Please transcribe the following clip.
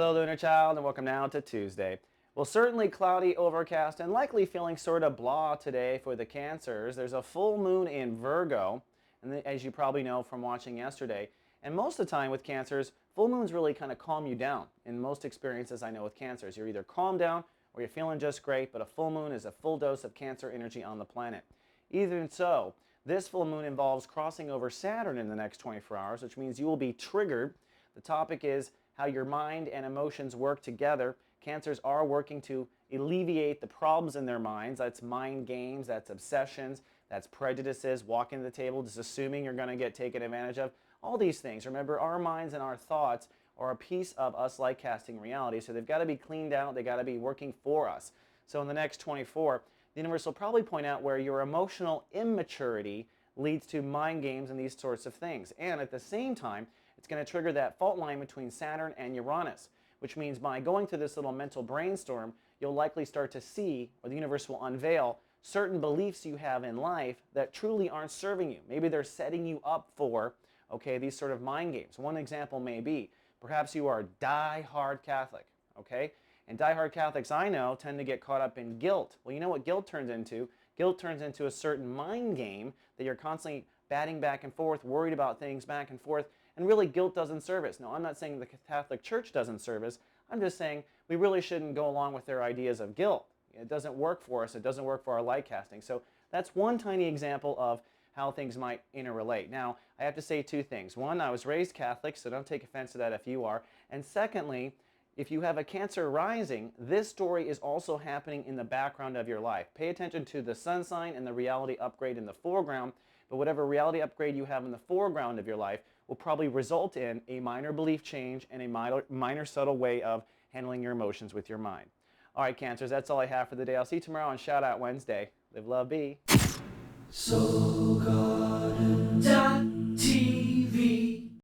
Hello, Lunar Child, and welcome now to Tuesday. Well, certainly cloudy, overcast, and likely feeling sort of blah today for the Cancers. There's a full moon in Virgo, and as you probably know from watching yesterday, and most of the time with Cancers, full moons really kind of calm you down. In most experiences I know with Cancers, you're either calmed down or you're feeling just great, but a full moon is a full dose of Cancer energy on the planet. Even so, this full moon involves crossing over Saturn in the next 24 hours, which means you will be triggered. The topic is how your mind and emotions work together. Cancers are working to alleviate the problems in their minds. That's mind games, that's obsessions, that's prejudices, walking to the table, just assuming you're going to get taken advantage of. All these things. Remember, our minds and our thoughts are a piece of us like casting reality, so they've got to be cleaned out, they've got to be working for us. So in the next 24, the universe will probably point out where your emotional immaturity leads to mind games and these sorts of things. And at the same time, it's going to trigger that fault line between Saturn and Uranus, which means by going through this little mental brainstorm, you'll likely start to see, or the universe will unveil, certain beliefs you have in life that truly aren't serving you. Maybe they're setting you up for, okay, these sort of mind games. One example may be, perhaps you are die-hard Catholic, okay? And die-hard Catholics I know tend to get caught up in guilt. Well, you know what guilt turns into? Guilt turns into a certain mind game that you're constantly batting back and forth, worried about things back and forth, and really guilt doesn't serve us. No, I'm not saying the Catholic Church doesn't serve us. I'm just saying we really shouldn't go along with their ideas of guilt. It doesn't work for us. It doesn't work for our light casting. So that's one tiny example of how things might interrelate. Now, I have to say two things. One, I was raised Catholic, so don't take offense to that if you are. And secondly, if you have a Cancer rising, this story is also happening in the background of your life. Pay attention to the sun sign and the reality upgrade in the foreground, but whatever reality upgrade you have in the foreground of your life will probably result in a minor belief change and a minor subtle way of handling your emotions with your mind. All right, Cancers, that's all I have for the day. I'll see you tomorrow on Shout Out Wednesday. Live, love, be. So God and